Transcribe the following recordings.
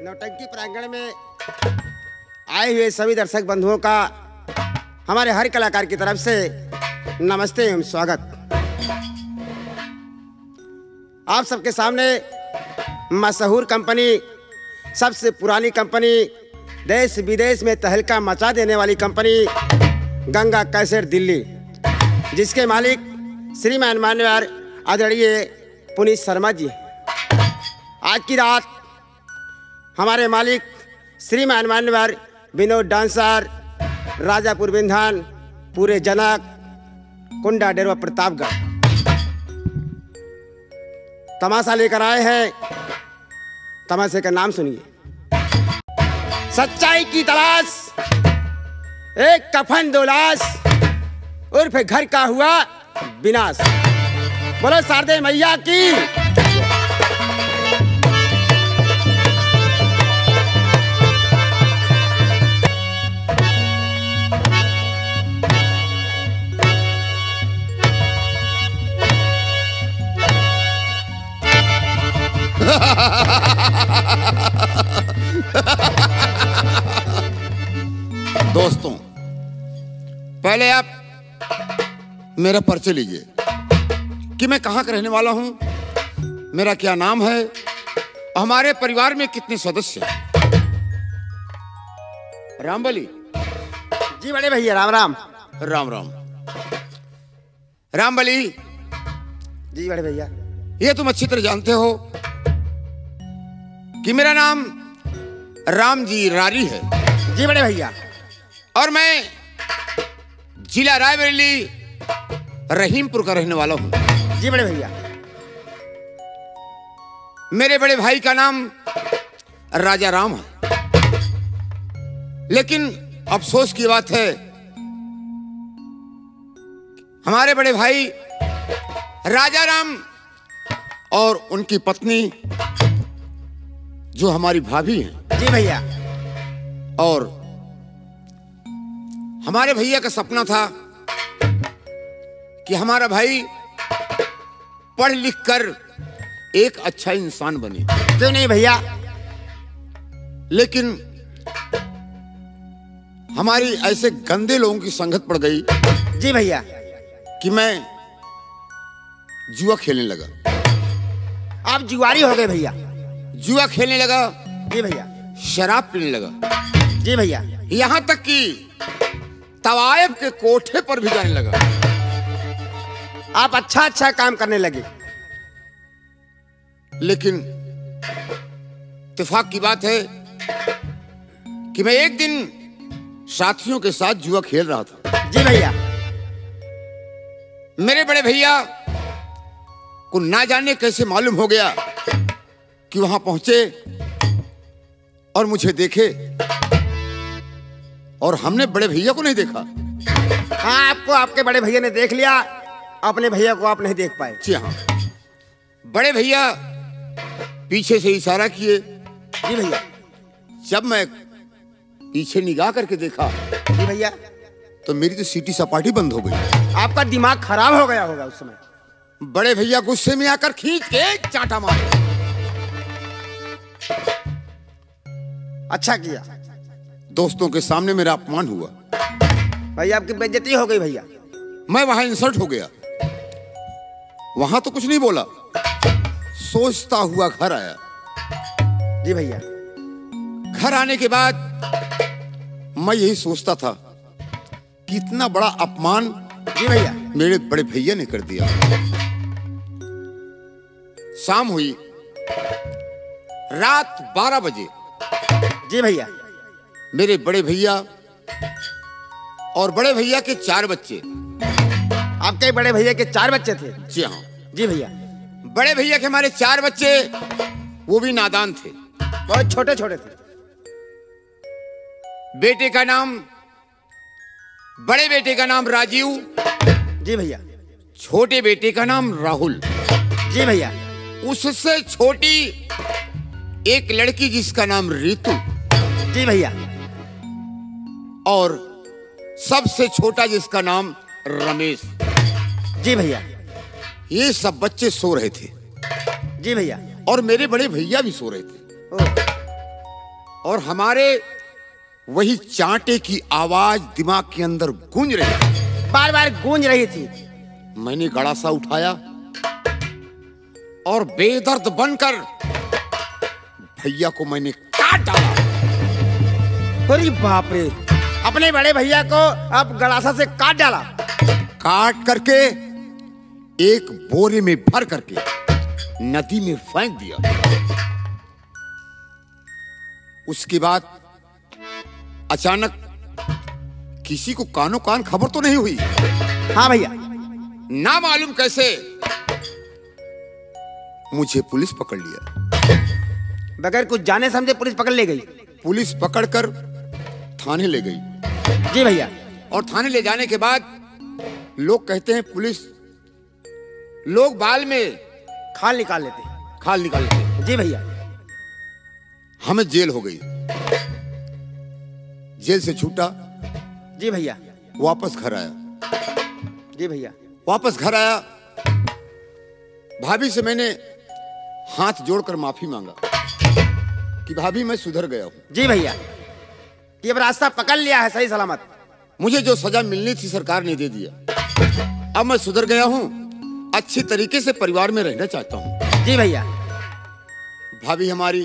नौटंकी प्रांगण में आए हुए सभी दर्शक बंधुओं का हमारे हर कलाकार की तरफ से नमस्ते एवं स्वागत। आप सबके सामने मशहूर कंपनी, सबसे पुरानी कंपनी, देश विदेश में तहलका मचा देने वाली कंपनी गंगा कैसेट दिल्ली, जिसके मालिक श्रीमान मान्यवर आदरणीय पुनीत शर्मा जी। आज की रात हमारे मालिक श्रीमान मान्यवर विनोद डांसर, राजापुर बिंधान, पूरे जनक, कुंडा डेरवा प्रतापगढ़ तमाशा लेकर आए हैं। तमाशे का नाम सुनिए, सच्चाई की तलाश, एक कफन दो लाश, उर्फ घर का हुआ विनाश। बोलो शारदे मैया की। दोस्तों, पहले आप मेरा परिचय लीजिए कि मैं कहाँ का रहने वाला हूँ, मेरा क्या नाम है, हमारे परिवार में कितने सदस्य हैं। रामबली जी बड़े भैया, राम राम। राम राम। रामबली जी बड़े भैया, ये तुम अच्छी तरह जानते हो कि मेरा नाम रामजी रारी है। जी बड़े भैया। और मैं जिला रायबरेली रहीमपुर का रहने वाला हूं। जी बड़े भैया। मेरे बड़े भाई का नाम राजा राम है, लेकिन अफसोस की बात है हमारे बड़े भाई राजा राम और उनकी पत्नी जो हमारी भाभी हैं। जी भैया। और हमारे भैया का सपना था कि हमारा भाई पढ़ लिख कर एक अच्छा इंसान बने। क्यों नहीं भैया। लेकिन हमारी ऐसे गंदे लोगों की संगत पड़ गई। जी भैया। कि मैं जुआ खेलने लगा। आप जुआरी हो गए भैया। जुआ खेलने लगा। जी भैया। शराब पीने लगा। जी भैया। यहां तक कि तवायब के कोठे पर भी जाने लगा। आप अच्छा काम करने लगे। लेकिन इत्तेफाक की बात है कि मैं एक दिन साथियों के साथ जुआ खेल रहा था। जी भैया। मेरे बड़े भैया को ना जाने कैसे मालूम हो गया कि वहां पहुंचे और मुझे देखे, और हमने बड़े भैया को नहीं देखा। हाँ, आपको आपके बड़े भैया ने देख लिया, अपने भैया को आप नहीं देख पाए। जी हाँ। बड़े भैया पीछे से इशारा किए। जी भैया। जब मैं पीछे निगाह करके देखा, जी भैया, तो मेरी तो सीटी सपाटी बंद हो गई। आपका दिमाग खराब हो गया होगा उस समय। बड़े भैया गुस्से में आकर खींच के एक चांटा मारे। अच्छा किया। दोस्तों के सामने मेरा अपमान हुआ। भैया आपकी बेइज्जती हो गई भैया। मैं वहां इंसल्ट हो गया। वहां तो कुछ नहीं बोला, सोचता हुआ घर आया। जी भैया। घर आने के बाद मैं यही सोचता था कि इतना बड़ा अपमान जी भैया मेरे बड़े भैया ने कर दिया। शाम हुई, रात 12 बजे। जी भैया। मेरे बड़े भैया और बड़े भैया के 4 बच्चे। आपके बड़े भैया के 4 बच्चे थे? जी हाँ। जी भैया। बड़े भैया के हमारे 4 बच्चे, वो भी नादान थे, बहुत छोटे छोटे थे। बेटे का नाम, बड़े बेटे का नाम राजीव। जी भैया। छोटे बेटे का नाम राहुल। जी भैया। उससे छोटी एक लड़की जिसका नाम रीतू। जी भैया। और सबसे छोटा जिसका नाम रमेश। जी भैया। ये सब बच्चे सो रहे थे। जी भैया। और मेरे बड़े भैया भी सो रहे थे। और हमारे वही चांटे की आवाज दिमाग के अंदर गूंज रही थी, बार बार गूंज रही थी। मैंने गड़ासा उठाया और बेदर्द बनकर भैया को मैंने काट डाला। अरे बाप रे, अपने बड़े भैया को अब गड़ासा से काट डाला। काट करके एक बोरे में भर करके नदी में फेंक दिया। उसके बाद अचानक किसी को कानो कान खबर तो नहीं हुई। हाँ भैया। ना मालूम कैसे मुझे पुलिस पकड़ लिया। बगैर कुछ जाने समझे पुलिस पकड़ ले गई। पुलिस पकड़कर थाने ले गई। जी भैया। और थाने ले जाने के बाद लोग कहते हैं पुलिस लोग बाल में खाल निकाल लेते। खाल निकाल लेते। जी भैया। हमें जेल हो गई। जेल से छूटा। जी भैया। वापस घर आया। जी भैया। वापस घर आया। भाभी से मैंने हाथ जोड़कर माफी मांगा कि भाभी मैं सुधर गया हूं। जी भैया, कि अब रास्ता पकड़ लिया है सही सलामत। मुझे जो सजा मिलनी थी सरकार ने दे दिया। अब मैं सुधर गया हूं, अच्छी तरीके से परिवार में रहना चाहता हूं। जी भैया। भाभी हमारी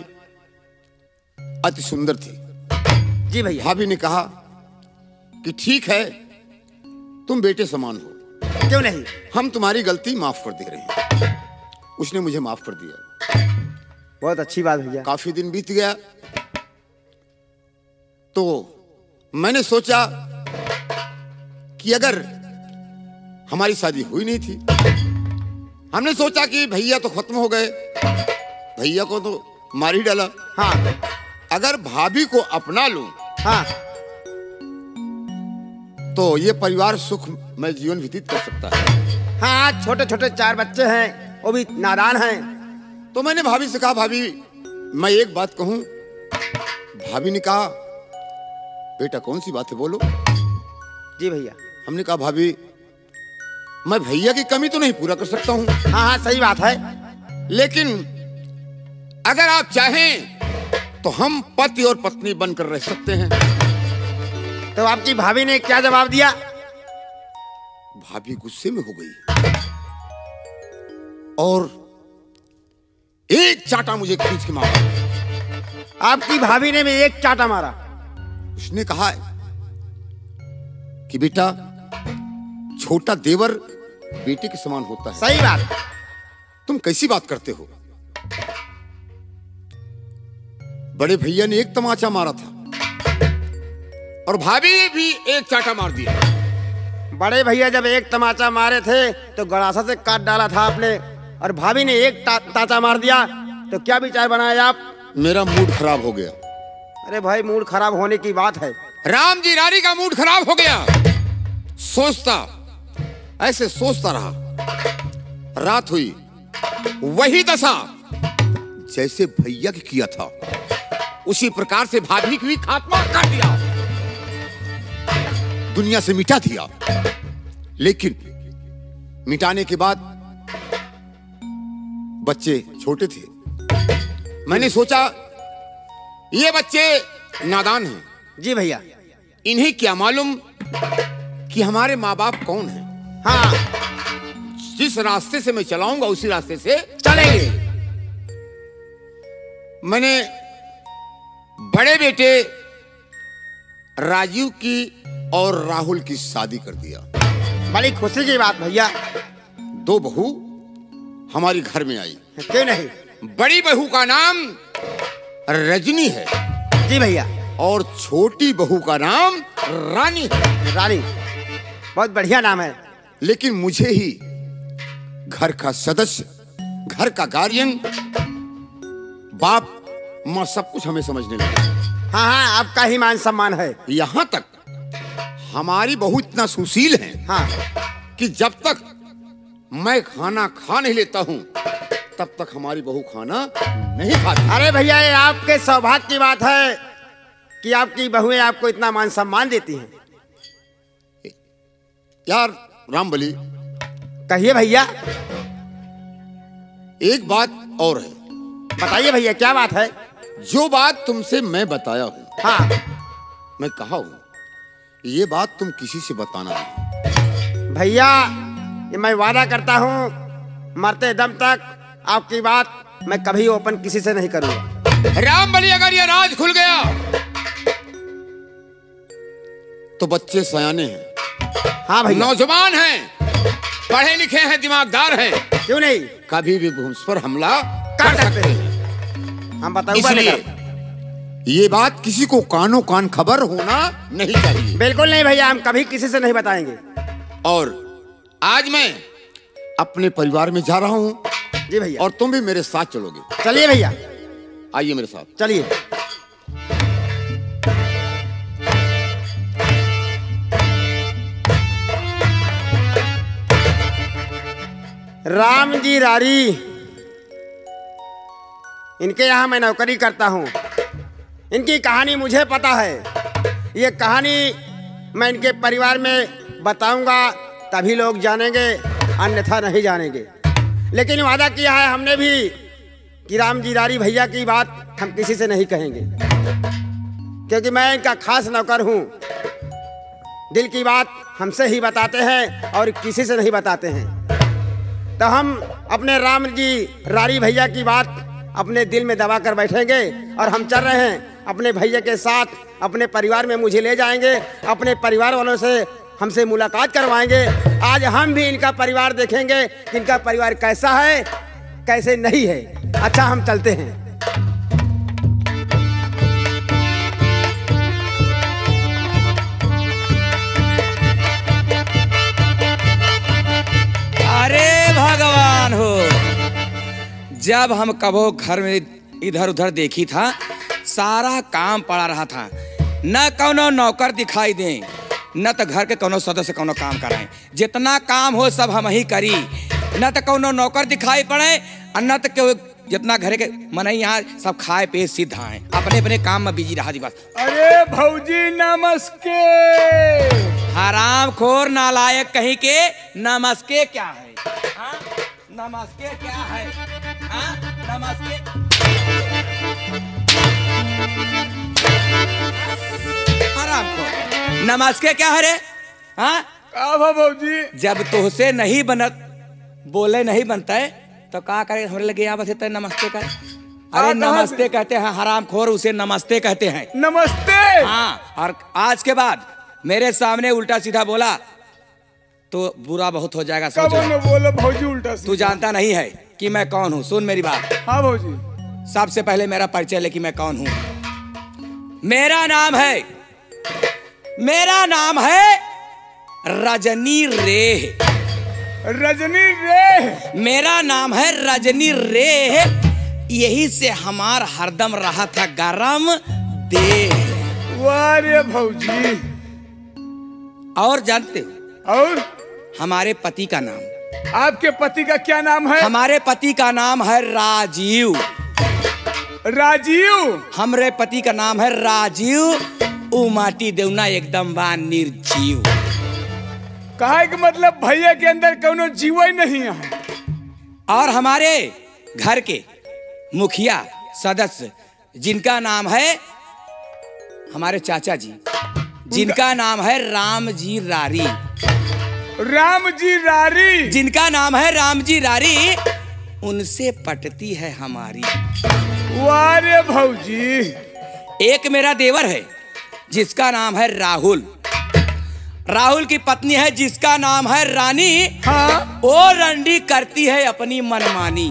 अति सुंदर थी। जी भैया। भाभी ने कहा कि ठीक है, तुम बेटे समान हो, क्यों नहीं, हम तुम्हारी गलती माफ कर दे रहे हैं। उसने मुझे माफ कर दिया। बहुत अच्छी बात भैया। काफी दिन बीत गया तो मैंने सोचा कि अगर हमारी शादी हुई नहीं थी, हमने सोचा कि भैया तो खत्म हो गए, भैया को तो मार ही डाला। हाँ। अगर भाभी को अपना लूं हाँ। तो ये परिवार सुख में जीवन व्यतीत कर सकता है। हाँ, छोटे छोटे 4 बच्चे हैं, वो भी नादान हैं। तो मैंने भाभी से कहा, भाभी मैं एक बात कहूं। भाभी ने कहा, बेटा कौन सी बात है, बोलो। जी भैया। हमने कहा, भाभी मैं भैया की कमी तो नहीं पूरा कर सकता हूं। हाँ हाँ, सही बात है। लेकिन अगर आप चाहें तो हम पति और पत्नी बनकर रह सकते हैं। तो आपकी भाभी ने क्या जवाब दिया? भाभी गुस्से में हो गई और एक चाटा मुझे खींच के मारा। आपकी भाभी ने भी एक चाटा मारा। उसने कहा कि बेटा छोटा देवर बेटे के समान होता है। सही बात। तुम कैसी बात करते हो? बड़े भैया ने एक तमाचा मारा था और भाभी ने भी एक चाटा मार दिया। बड़े भैया जब एक तमाचा मारे थे तो गड़ासा से काट डाला था आपने, और भाभी ने एक ताचा मार दिया, तो क्या विचार बनाए आप? मेरा मूड खराब हो गया। अरे भाई, मूड खराब होने की बात है। राम जी रानी का मूड खराब हो गया। सोचता, ऐसे सोचता रहा। रात हुई, वही दशा जैसे भैया की किया था उसी प्रकार से भाभी की भी खात्मा कर दिया, दुनिया से मिटा दिया। लेकिन मिटाने के बाद बच्चे छोटे थे। मैंने सोचा ये बच्चे नादान हैं। जी भैया। इन्हें क्या मालूम कि हमारे माँ बाप कौन हैं। हाँ, जिस रास्ते से मैं चलाऊंगा उसी रास्ते से चलेंगे। मैंने बड़े बेटे राजीव की और राहुल की शादी कर दिया। बड़ी खुशी की बात भैया। 2 बहू हमारी घर में आई। क्यों नहीं। बड़ी बहू का नाम रजनी है। जी भैया। और छोटी बहू का नाम रानी है। रानी, बहुत बढ़िया नाम है। लेकिन मुझे ही घर का सदस्य, घर का गार्जियन, बाप माँ सब कुछ हमें समझने लगे। हाँ हाँ, आपका ही मान सम्मान है। यहां तक हमारी बहू इतना सुशील है हाँ, कि जब तक मैं खाना खा नहीं लेता हूं तब तक हमारी बहू खाना नहीं खाती। अरे भैया, ये आपके सौभाग्य की बात है कि आपकी बहुएं आपको इतना मान सम्मान देती हैं। यार रामबली, कहिए भैया। एक बात और है। बताइए भैया, क्या बात है? जो बात तुमसे मैं बताया हूँ, हाँ मैं कहा हूँ, ये बात तुम किसी से बताना नहीं। भैया, ये मैं वादा करता हूँ मरते दम तक आपकी बात मैं कभी ओपन किसी से नहीं करूँगा। राम बलि, अगर ये राज खुल गया तो बच्चे सयाने हैं, हाँ भैया, नौजवान हैं, पढ़े लिखे हैं, दिमागदार हैं, क्यों नहीं कभी भी भूस पर हमला कर सकते हैं। हम बताऊँ, इसलिए ये बात किसी को कानों कान खबर होना नहीं चाहिए। बिल्कुल नहीं भैया, हम कभी किसी से नहीं बताएंगे। और आज मैं अपने परिवार में जा रहा हूँ जी भैया, और तुम भी मेरे साथ चलोगे। चलिए भैया, आइए मेरे साथ। चलिए। राम जी रारी, इनके यहाँ मैं नौकरी करता हूँ। इनकी कहानी मुझे पता है। ये कहानी मैं इनके परिवार में बताऊंगा तभी लोग जानेंगे, अन्यथा नहीं जानेंगे। लेकिन वादा किया है हमने भी कि राम जी रारी भैया की बात हम किसी से नहीं कहेंगे, क्योंकि मैं इनका खास नौकर हूँ। दिल की बात हमसे ही बताते हैं और किसी से नहीं बताते हैं। तो हम अपने राम जी रारी भैया की बात अपने दिल में दबा कर बैठेंगे और हम चल रहे हैं अपने भैया के साथ। अपने परिवार में मुझे ले जाएंगे, अपने परिवार वालों से हमसे मुलाकात करवाएंगे। आज हम भी इनका परिवार देखेंगे कि इनका परिवार कैसा है, कैसे नहीं है। अच्छा, हम चलते हैं। अरे भगवान हो, जब हम कबो घर में इधर उधर देखी था, सारा काम पड़ा रहा था। न कोनो नौकर दिखाई दे, न तो घर के कोनो सदस्य कोनो काम कराएं। जितना काम हो सब हम ही करी। न तो कोनो नौकर दिखाई पड़े और न तो जितना घर के मनई यहाँ सब खाए पे सिद्ध आए, अपने अपने काम में बिजी रहा दिवस। अरे भौजी नमस्ते। हराम खोर नालायक कहीं के नमस्ते क्या है? हाँ? नमस्ते क्या है? हाँ? नमस्ते हराम खोर, नमस्ते क्या है रे? हाँ? का भौजी? जब तुझसे नहीं बनत, बोले नहीं बनता है तो क्या करे? हमारे लगे यहाँ बस नमस्ते कर। अरे नमस्ते कहते हैं हराम खोर, उसे नमस्ते कहते हैं। नमस्ते। हाँ, और आज के बाद मेरे सामने उल्टा सीधा बोला तो बुरा बहुत हो जाएगा। कब न बोलो भौजी उल्टा सीधा। तू जानता नहीं है कि मैं कौन हूँ। सुन मेरी बात। हाँ भौजी। सबसे पहले मेरा परिचय ले कि मैं कौन हूँ। मेरा नाम है रजनी रे। रजनी रे। मेरा नाम है रजनी रे। यही से हमार हरदम रहा था गरम देह। वाह रे भौजी। और जानते हो और हमारे पति का नाम? आपके पति का क्या नाम है? हमारे पति का नाम है राजीव। राजीव? हमारे पति का नाम है राजीव। उमाटी देवना एकदम बा निर्जीव। कहा कि मतलब भैया के अंदर कोनो जीव ही नहीं है। और हमारे घर के मुखिया सदस्य जिनका नाम है, हमारे चाचा जी जिनका नाम है राम जी रारी। राम जी रारी? जिनका नाम है राम जी रारी, उनसे पटती है हमारी। वाह रे भौजी। एक मेरा देवर है जिसका नाम है राहुल। राहुल की पत्नी है जिसका नाम है रानी। हाँ? वो रंडी करती है अपनी मनमानी।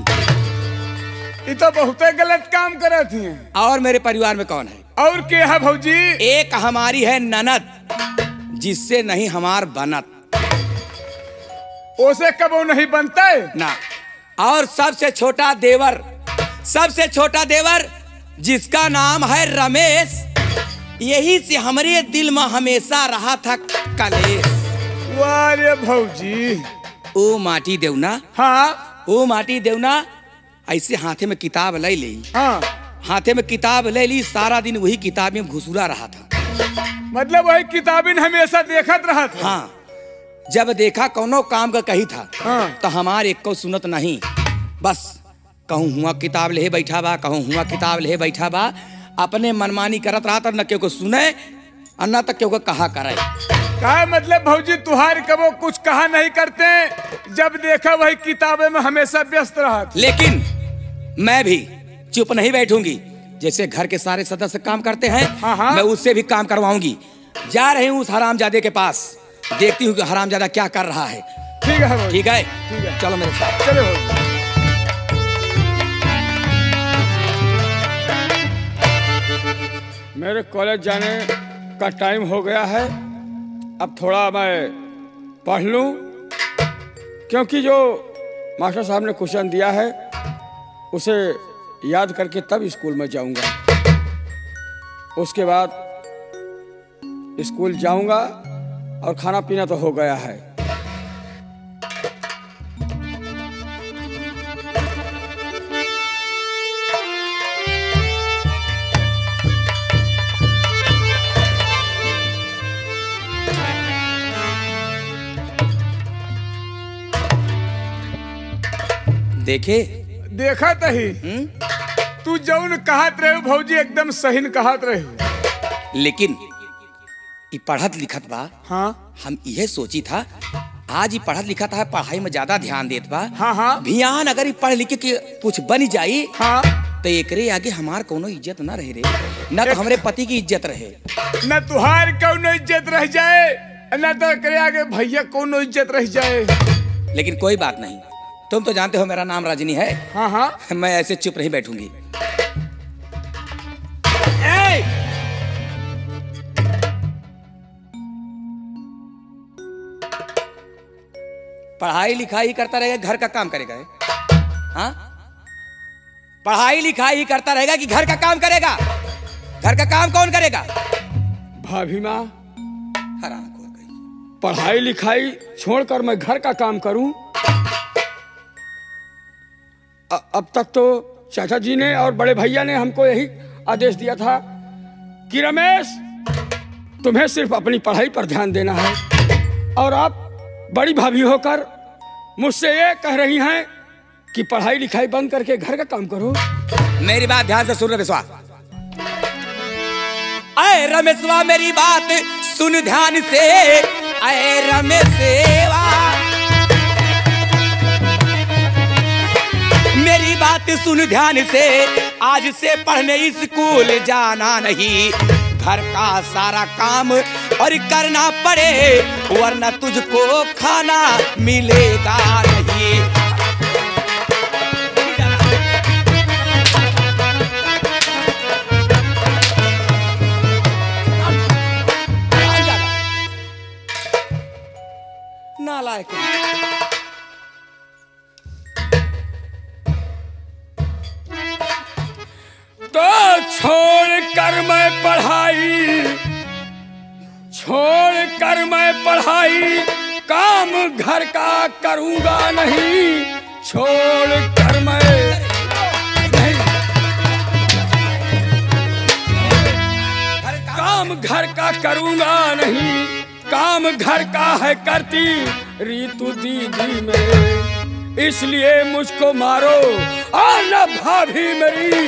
ये तो बहुत गलत काम कर रही है। और मेरे परिवार में कौन है? और क्या है भौजी? एक हमारी है ननद, जिससे नहीं हमार बनत। उसे कबो नहीं बनता है ना। और सबसे छोटा देवर जिसका नाम है रमेश। यही से हमारे दिल में हमेशा रहा था कलेश। वाह रे भौजी। ओ माटी देवना। हाँ? ओ माटी देवना ऐसे हाथे में किताब ले ली। हाँ? हाथे में किताब ले ली, सारा दिन वही किताब में घुसूरा रहा था। मतलब वही किताबिन हमेशा देखत रहा था? हाँ। जब देखा कोनो काम का कही था, हाँ। तो हमारे एक को सुनत नहीं, बस कहूँ हुआ किताब ले बैठा बा, कहूँ हुआ किताब ले बैठा बा, अपने मनमानी करत रहा था, न केहू को सुने और न तक केहू को कहा करे। का मतलब भौजी तुहार कबो कुछ कहा नहीं करते, जब देखा वही किताबें में हमेशा व्यस्त रहा। लेकिन मैं भी चुप नहीं बैठूंगी। जैसे घर के सारे सदस्य काम करते हैं, हाँ। मैं उससे भी काम करवाऊंगी। जा रही हूँ उस हरामजादे के पास, देखती हूँ कि हरामजादा क्या कर रहा है। ठीक है भौजी। ठीक है, ठीक है। चलो मेरे साथ। चलो भौजी। मेरे कॉलेज जाने का टाइम हो गया है, अब थोड़ा मैं पढ़ लूं, क्योंकि जो मास्टर साहब ने क्वेश्चन दिया है उसे याद करके तब स्कूल में जाऊंगा। उसके बाद स्कूल जाऊंगा और खाना पीना तो हो गया है। देखे देखा तही तू जौन कहत रहे भौजी एकदम सही न कहत रहे। लेकिन ये पढ़त लिखत बा। हाँ हम यह सोची था आज ही पढ़त लिखत है, पढ़ाई में ज्यादा ध्यान देत बा। हाँ भियान अगर ये पढ़ लिख के कुछ बन जाई हाँ तो एकरे आगे हमार कोनो इज्जत ना रहे रे, न तो हमरे पति की इज्जत रहे, न तुहार कौनो इज्जत रह जाए, न तो करे आगे भैया कौनो इज्जत रह जाए। लेकिन कोई बात नहीं, तुम तो जानते हो मेरा नाम रजनी है। हाँ मैं ऐसे चुप नहीं बैठूंगी। पढ़ाई लिखाई करता रहेगा, घर का काम करेगा? हाँ, पढ़ाई लिखाई करता रहेगा कि घर का काम करेगा? घर का काम कौन करेगा? भाभी माँ, हराम खोर गई। पढ़ाई लिखाई छोड़कर मैं घर का काम करूं? अब तक तो चाचा जी ने और बड़े भैया ने हमको यही आदेश दिया था कि रमेश तुम्हें सिर्फ अपनी पढ़ाई पर ध्यान देना है, और आप बड़ी भाभी होकर मुझसे ये कह रही हैं कि पढ़ाई लिखाई बंद करके घर का काम करो। मेरी बात ध्यान से सुन रमेशवा। अरे रमेशवा मेरी बात सुन ध्यान से। अरे रमेशवा मेरी बात सुन ध्यान से, आज से पढ़ने स्कूल जाना नहीं, घर का सारा काम और करना पड़े, वरना तुझको खाना मिलेगा नहीं। नालायक तो छोड़ कर मैं पढ़ाई काम घर का करूंगा नहीं, छोड़ कर मैं नहीं, काम घर का करूंगा नहीं, काम घर का है करती रीतू दीदी मेरे, इसलिए मुझको मारो और न भाभी मेरी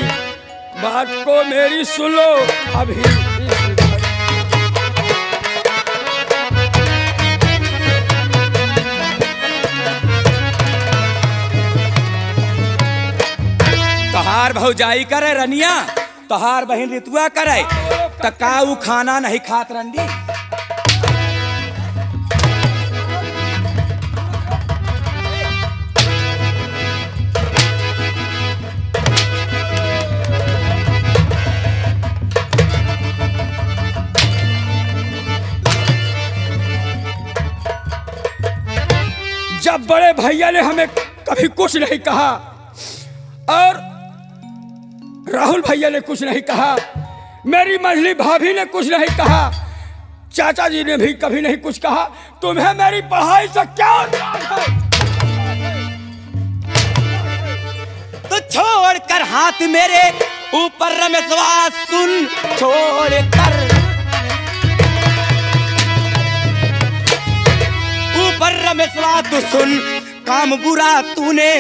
बात को मेरी सुन लो अभी। तोहार भौजाई करे रनिया, तोहार बहन रितुआ करे, तकाऊ खाना नहीं खात रंडी। जब बड़े भैया ने हमें कभी कुछ नहीं कहा और राहुल भैया ने कुछ नहीं कहा, मेरी मंझली भाभी ने कुछ नहीं कहा, चाचा जी ने भी कभी नहीं कुछ कहा, तुम्हें मेरी पढ़ाई से क्या मतलब है? तो छोड़ कर हाथ मेरे ऊपर रमेशवा सुन, छोड़ कर ऊपर रमेशवा तू सुन, काम बुरा तूने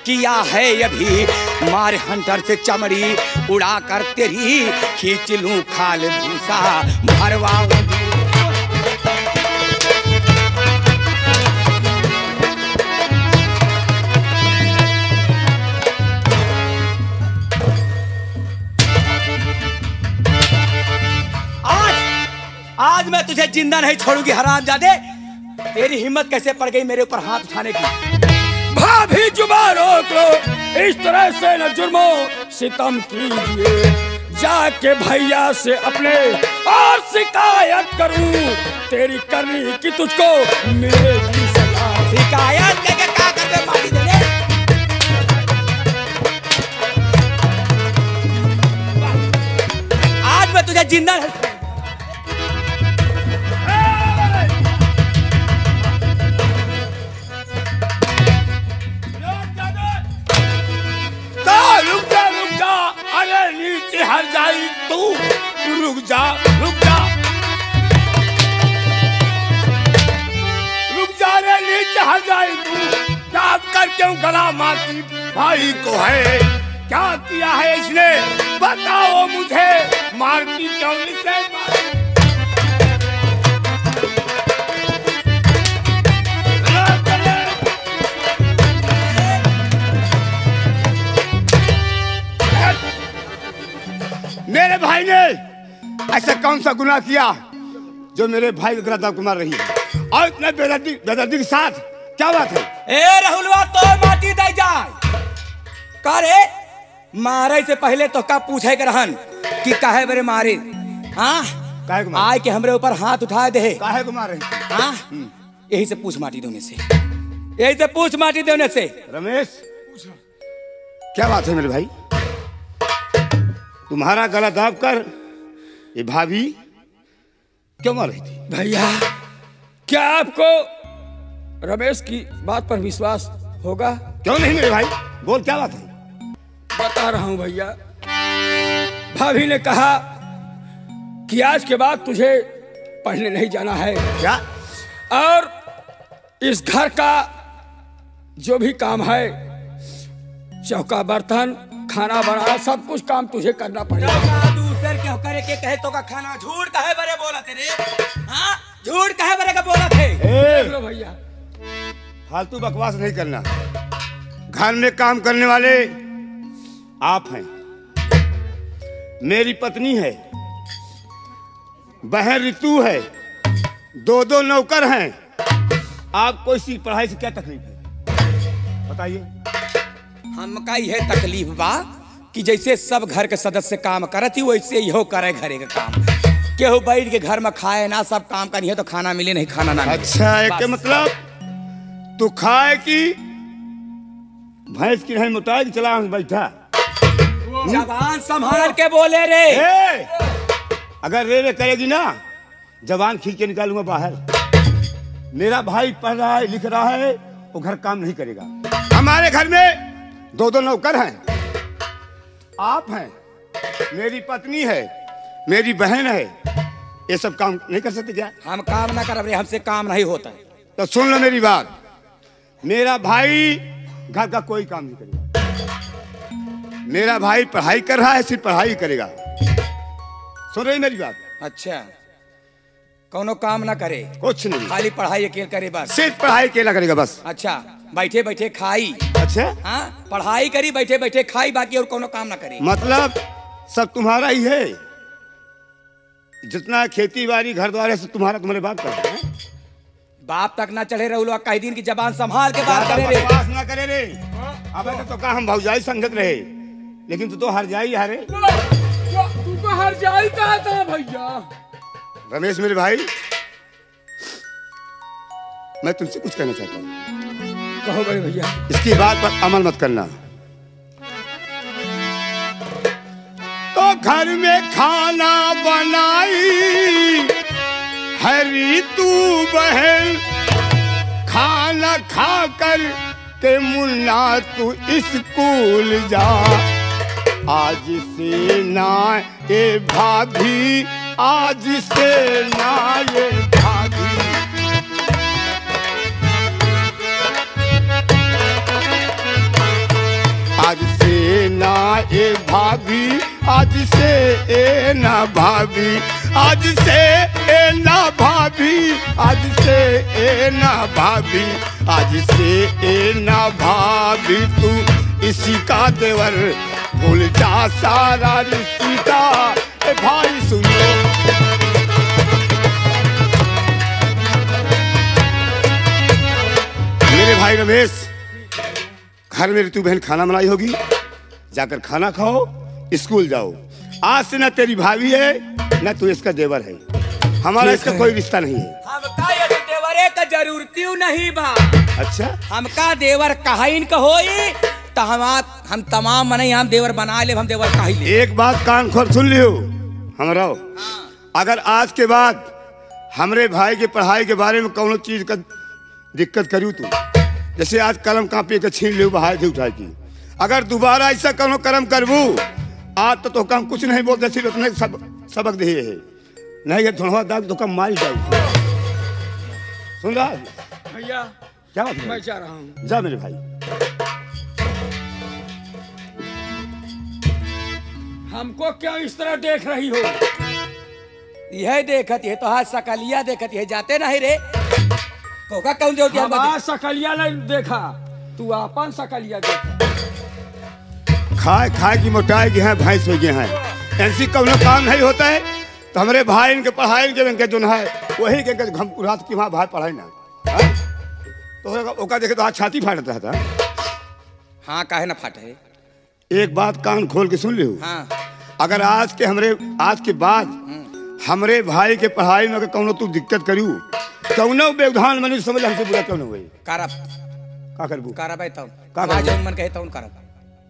किया है अभी, मार हंटर से चमड़ी उड़ा कर तेरी खींच लूं खाल भूसा भरवाऊं। आज मैं तुझे जिंदा नहीं छोड़ूंगी हरामजादे। तेरी हिम्मत कैसे पड़ गई मेरे ऊपर हाथ उठाने की? भाभी जुबान रोक लो, इस तरह से न जुर्मो सितम कीजिए। जाके भैया से अपने और शिकायत करूं, तेरी करनी की तुझको मिलेगी सजा। शिकायत लेके क्या करके मारी देने? आज मैं तुझे जिंदा नहीं नीचे हट जाई तू, रुक जा रे, नीचे हट जाई तू। दाब कर क्यों गला मारती भाई को है? क्या किया है इसने बताओ मुझे, मारती क्यों इसे? मेरे भाई ने ऐसा कौन सा गुनाह किया जो मेरे भाई को गिरफ्तार मार रही है? और इतने बेदर्दी के साथ क्या बात है? ए राहुलवा तो माटी दे जाए करे मारे से पहले तो का पूछे के रहन कि काहे बरे मारे? हाँ काहे को मारे? आए के हमरे ऊपर हाथ उठाए दे। काहे को मारे? हाँ यही से पूछ माटी देने से, यही से पूछ माटी देने से। रमेश क्या बात है मेरे भाई? तुम्हारा गला दाब कर ये भाभी क्यों मार रही थी? भैया क्या आपको रमेश की बात पर विश्वास होगा? क्यों नहीं मेरे भाई, बोल क्या बात है? बता रहा हूं भैया। भाभी ने कहा कि आज के बाद तुझे पढ़ने नहीं जाना है। क्या? और इस घर का जो भी काम है, चौका बर्तन खाना बनाना सब कुछ काम तुझे करना पड़ेगा। दूसरे क्यों करे के कहे तो का खाना झूठ कहे बरे बोला तेरे? हाँ झूठ कहे बरे का बोला थे? देख लो भैया फालतू बकवास नहीं करना। घर में काम करने वाले आप हैं, मेरी पत्नी है, बहन ऋतु है, दो नौकर हैं। आपको इसी पढ़ाई से क्या तकलीफ है बताइए? हमका यह तकलीफ बा कि जैसे सब घर के सदस्य काम करती वैसे इहो करे घरे का काम। केहू बैठ के घर में खाए ना, सब काम करिए तो खाना मिले नहीं खाना ना मिले। अच्छा एक के मतलब तू खाए कि भैंस की नहीं मोटाई चला बैठा? जबान संभाल के बोले रे। अगर रे करेगी ना जबान खींच के निकालूंगा बाहर। मेरा भाई पढ़ रहा है लिख रहा है, वो घर काम नहीं करेगा। हमारे घर में दो नौकर हैं, आप हैं, मेरी पत्नी है, मेरी बहन है, ये सब काम नहीं कर सकते क्या? हम काम ना कर रहे, हमसे काम नहीं होता। तो सुन लो मेरी बात, मेरा भाई घर का कोई काम नहीं करेगा। मेरा भाई पढ़ाई कर रहा है, सिर्फ पढ़ाई करेगा। सुन रही मेरी बात? अच्छा कोनो काम ना करे? कुछ नहीं, खाली पढ़ाई अकेले करे बस? सिर्फ पढ़ाई अकेला करेगा बस। अच्छा बैठे बैठे खाई? अच्छा हाँ पढ़ाई करी, बैठे बैठे खाई, बाकी और कोनो काम ना करे? मतलब सब तुम्हारा ही है? जितना खेती बाड़ी घर द्वार है तुम्हारा, तुम्हारे बाप का है? बाप तक ना चढ़े रहो, कई दिन की जबान संभाल के बात करे रे। बकवास ना करे रे। अब तो कहा हम भौजाई संगत रहे, लेकिन तू तो हर जाई हारे। तू तो हर जाई कहा था भैया। रमेश मेरे भाई, मैं तुमसे कुछ कहना चाहता हूँ। कहो बड़े भैया। इसकी बात पर अमल मत करना। तो घर में खाना बनाई हरी तू बहन, खाना खाकर के मुन्ना तू स्कूल जा। आज से ना ये भाभी, आज से ना ये भाभी। आज से ए ना भाभी, आज से ए ना भाभी, आज से ए ना भाभी, आज से ए ना भाभी, तू इसी का देवर भूल जा सारा रिश्ता। ए भाई सुनो, मेरे भाई रमेश, घर में ऋतु बहन खाना बनाई होगी, जाकर खाना खाओ, स्कूल जाओ। आज से ना तेरी भाभी है ना तू इसका देवर है, हमारा इसका कोई रिश्ता नहीं है। हमका ये देवरे का जरूरती नहीं बा। अच्छा, हमका देवर कहाइन का होई तो हम तमाम मने हम देवर बना ले, हम देवर कही ले। एक बात कान खोल सुन लियो हमरा, अगर आज के बाद हमरे भाई के पढ़ाई के बारे में कोनो चीज का दिक्कत करूँ तू, जैसे आज कलम कापी के छीन लियो बाहर से उठा की, अगर दोबारा ऐसा कोनो कर्म करबू आज तो काम कुछ नहीं बोलते, सिर्फ उतने सबक दे है, नहीं ये धुनवा दाग तो कम मार जाओ। सुन रहा है भैया क्या बात है? मैं जा रहा हूँ। जा मेरे भाई। हमको क्यों इस तरह देख रही हो? यह देखत है तो हाथ सकलिया देखत है, जाते नहीं रे कोका कौन जो दिया हमारा सकलिया नहीं देखा, तू अपन सकलिया देखा। खाए खाए की मोटाई की है, भैंस हो गए हैं, ऐसी कौनो काम नहीं होता है तो हमारे भाई इनके पढ़ाई के जो है वही के घमकुरात की वहाँ भाई पढ़ाई ना है? तो ओका देखे तो आज छाती फाट रहा था। हाँ काहे ना फाटे। एक बात कान खोल के सुन लियो, हाँ अगर आज के बाद हमरे भाई के पढ़ाई में कौनो तू दिक्कत करू, कौनो व्यवधान मनुष्य समझ हमसे बुरा क्यों न हुई, करब का करबू? करब है तो का हमारा करबू? जौन मन कहे तौन करब,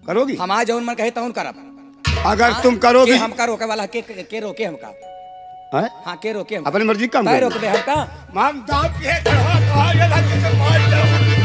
करोगी? हमारा जौन मन कहे तौन करब। अगर तुम करोगी के हमका रोके वाला के रोके हमका? हैं? हाँ के रोके हमका? अपनी मर्जी का काम काहे करो। रोकबे हमका? माम दाप के धरवा कहा ये लाठी से मार दो।